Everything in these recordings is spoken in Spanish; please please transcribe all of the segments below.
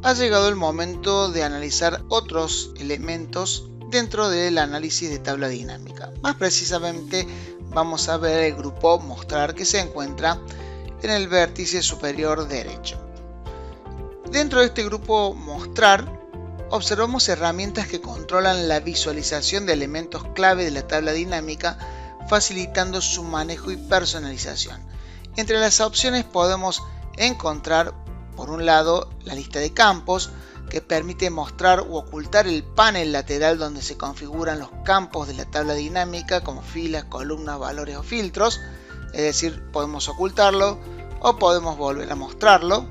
ha llegado el momento de analizar otros elementos dentro del análisis de tabla dinámica. Más precisamente vamos a ver el grupo mostrar que se encuentra en el vértice superior derecho. Dentro de este grupo mostrar observamos herramientas que controlan la visualización de elementos clave de la tabla dinámica, facilitando su manejo y personalización. Entre las opciones podemos encontrar, por un lado, la lista de campos, que permite mostrar u ocultar el panel lateral donde se configuran los campos de la tabla dinámica, como filas, columnas, valores o filtros. Es decir, podemos ocultarlo o podemos volver a mostrarlo.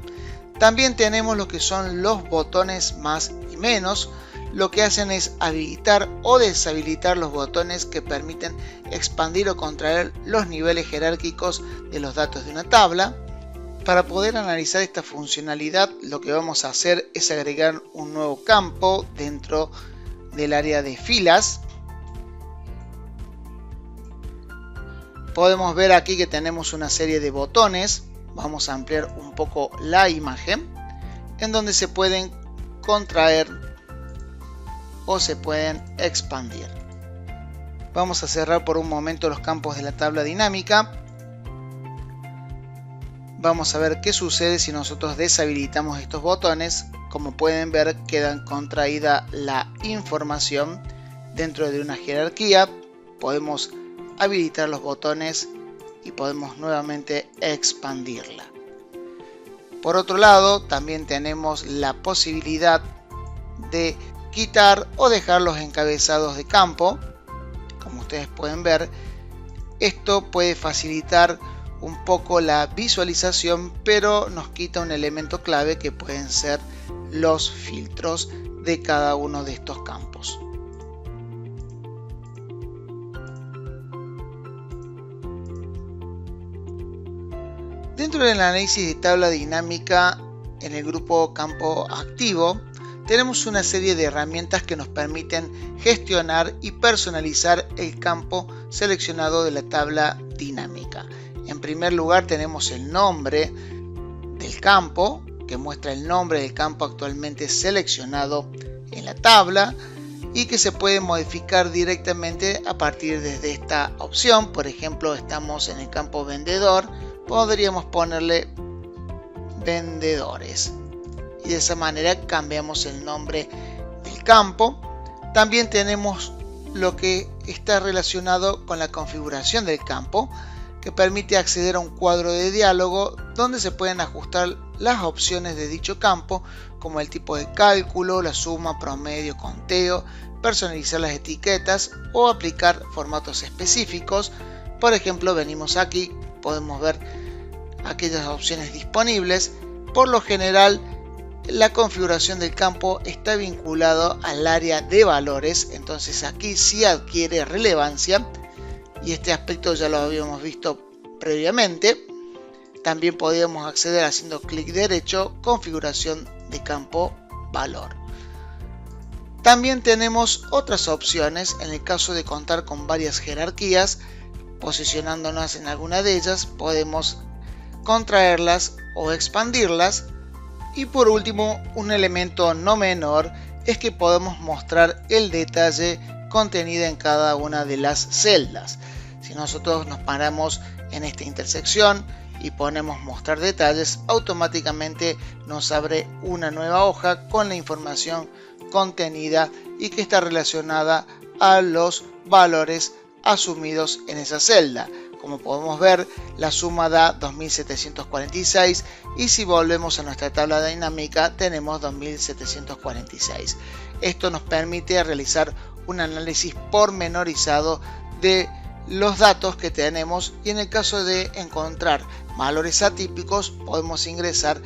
También tenemos lo que son los botones más y menos. Lo que hacen es habilitar o deshabilitar los botones que permiten expandir o contraer los niveles jerárquicos de los datos de una tabla. Para poder analizar esta funcionalidad, lo que vamos a hacer es agregar un nuevo campo dentro del área de filas. Podemos ver aquí que tenemos una serie de botones. Vamos a ampliar un poco la imagen, en donde se pueden contraer o se pueden expandir. Vamos a cerrar por un momento los campos de la tabla dinámica. Vamos a ver qué sucede si nosotros deshabilitamos estos botones. Como pueden ver, queda contraída la información dentro de una jerarquía. Podemos habilitar los botones y podemos nuevamente expandirla. Por otro lado, también tenemos la posibilidad de quitar o dejar los encabezados de campo. Como ustedes pueden ver, esto puede facilitar un poco la visualización, pero nos quita un elemento clave que pueden ser los filtros de cada uno de estos campos. Dentro del análisis de tabla dinámica, en el grupo campo activo, tenemos una serie de herramientas que nos permiten gestionar y personalizar el campo seleccionado de la tabla dinámica. En primer lugar tenemos el nombre del campo, que muestra el nombre del campo actualmente seleccionado en la tabla y que se puede modificar directamente a partir de esta opción. Por ejemplo, estamos en el campo vendedor, podríamos ponerle vendedores y de esa manera cambiamos el nombre del campo. También tenemos lo que está relacionado con la configuración del campo, que permite acceder a un cuadro de diálogo donde se pueden ajustar las opciones de dicho campo, como el tipo de cálculo, la suma, promedio, conteo, personalizar las etiquetas o aplicar formatos específicos. Por ejemplo, venimos aquí, podemos ver aquellas opciones disponibles. Por lo general, la configuración del campo está vinculado al área de valores, entonces aquí sí adquiere relevancia. Y este aspecto ya lo habíamos visto previamente. También podíamos acceder haciendo clic derecho, configuración de campo valor. También tenemos otras opciones en el caso de contar con varias jerarquías. Posicionándonos en alguna de ellas podemos contraerlas o expandirlas. Y por último, un elemento no menor es que podemos mostrar el detalle contenido en cada una de las celdas. Si nosotros nos paramos en esta intersección y ponemos mostrar detalles, automáticamente nos abre una nueva hoja con la información contenida y que está relacionada a los valores asumidos en esa celda. Como podemos ver, la suma da 2746 y si volvemos a nuestra tabla dinámica tenemos 2746. Esto nos permite realizar un análisis pormenorizado de los datos que tenemos y en el caso de encontrar valores atípicos podemos ingresar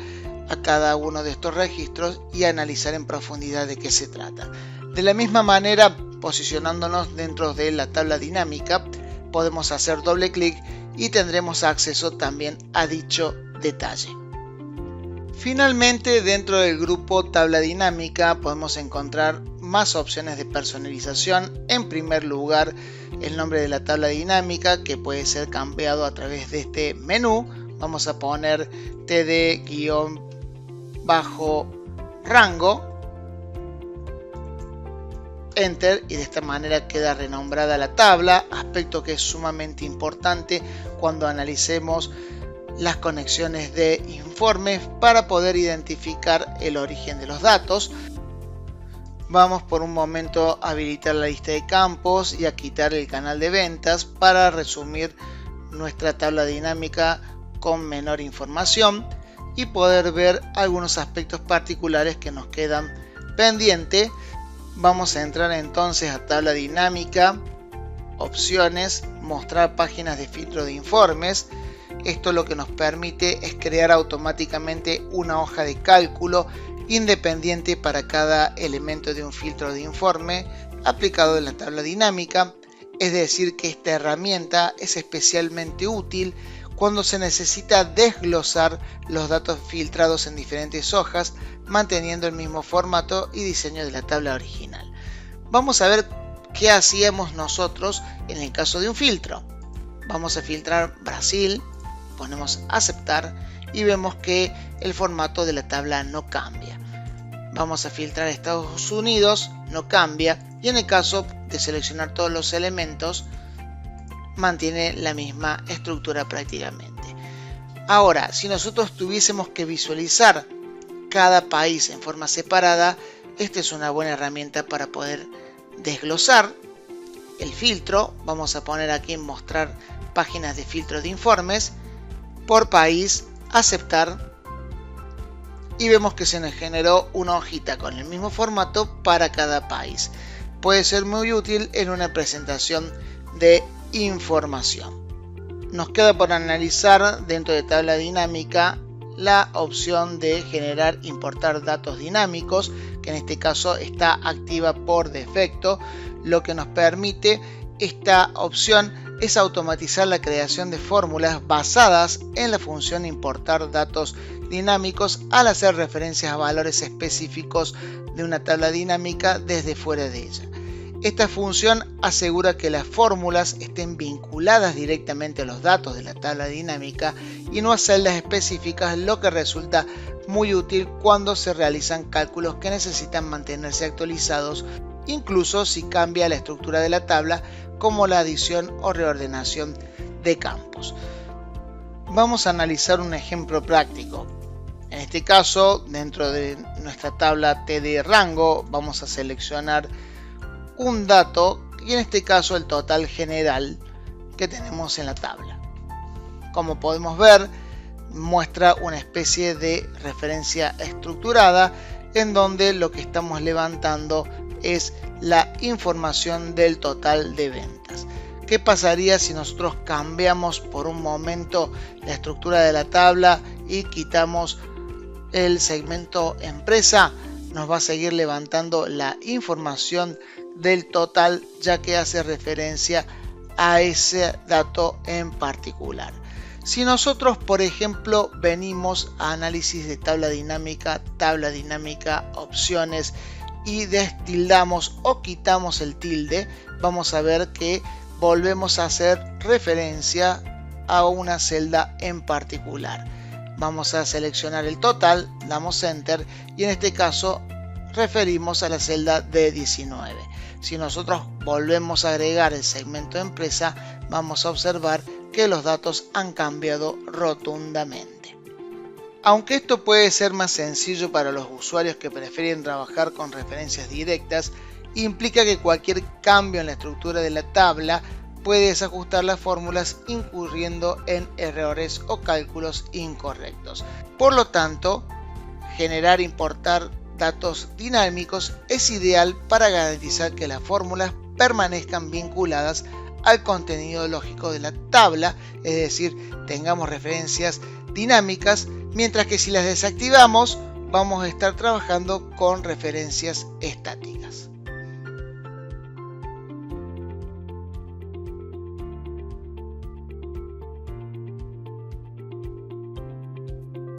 a cada uno de estos registros y analizar en profundidad de qué se trata. De la misma manera, posicionándonos dentro de la tabla dinámica, podemos hacer doble clic y tendremos acceso también a dicho detalle. Finalmente, dentro del grupo tabla dinámica podemos encontrar más opciones de personalización. En primer lugar, el nombre de la tabla dinámica, que puede ser cambiado a través de este menú. Vamos a poner td-bajo rango, Enter, y de esta manera queda renombrada la tabla, aspecto que es sumamente importante cuando analicemos las conexiones de informes para poder identificar el origen de los datos. Vamos por un momento a habilitar la lista de campos y a quitar el canal de ventas para resumir nuestra tabla dinámica con menor información y poder ver algunos aspectos particulares que nos quedan pendientes. Vamos a entrar entonces a tabla dinámica, opciones, mostrar páginas de filtro de informes. Esto lo que nos permite es crear automáticamente una hoja de cálculo independiente para cada elemento de un filtro de informe aplicado en la tabla dinámica. Es decir, que esta herramienta es especialmente útil cuando se necesita desglosar los datos filtrados en diferentes hojas, manteniendo el mismo formato y diseño de la tabla original. Vamos a ver qué hacíamos nosotros en el caso de un filtro. Vamos a filtrar Brasil, ponemos aceptar y vemos que el formato de la tabla no cambia. Vamos a filtrar Estados Unidos, no cambia, y en el caso de seleccionar todos los elementos mantiene la misma estructura prácticamente. Ahora, si nosotros tuviésemos que visualizar cada país en forma separada, esta es una buena herramienta para poder desglosar el filtro. Vamos a poner aquí en mostrar páginas de filtro de informes por país, aceptar, y vemos que se nos generó una hojita con el mismo formato para cada país. Puede ser muy útil en una presentación de información. Nos queda por analizar dentro de tabla dinámica la opción de generar importar datos dinámicos, que en este caso está activa por defecto. Lo que nos permite esta opción es automatizar la creación de fórmulas basadas en la función importar datos dinámicos al hacer referencias a valores específicos de una tabla dinámica desde fuera de ella. Esta función asegura que las fórmulas estén vinculadas directamente a los datos de la tabla dinámica y no a celdas específicas, lo que resulta muy útil cuando se realizan cálculos que necesitan mantenerse actualizados, incluso si cambia la estructura de la tabla, como la adición o reordenación de campos. Vamos a analizar un ejemplo práctico. En este caso, dentro de nuestra tabla TD rango, vamos a seleccionar un dato, y en este caso el total general que tenemos en la tabla. Como podemos ver, muestra una especie de referencia estructurada en donde lo que estamos levantando es la información del total de ventas. ¿Qué pasaría si nosotros cambiamos por un momento la estructura de la tabla y quitamos el segmento empresa? Nos va a seguir levantando la información del total, ya que hace referencia a ese dato en particular. Si nosotros, por ejemplo, venimos a análisis de tabla dinámica, opciones, y destildamos o quitamos el tilde, vamos a ver que volvemos a hacer referencia a una celda en particular. Vamos a seleccionar el total, damos Enter, y en este caso referimos a la celda D19. Si nosotros volvemos a agregar el segmento de empresa, vamos a observar que los datos han cambiado rotundamente. Aunque esto puede ser más sencillo para los usuarios que prefieren trabajar con referencias directas, implica que cualquier cambio en la estructura de la tabla puede desajustar las fórmulas, incurriendo en errores o cálculos incorrectos. Por lo tanto, generar e importar datos dinámicos es ideal para garantizar que las fórmulas permanezcan vinculadas al contenido lógico de la tabla, es decir, tengamos referencias dinámicas, mientras que si las desactivamos vamos a estar trabajando con referencias estáticas.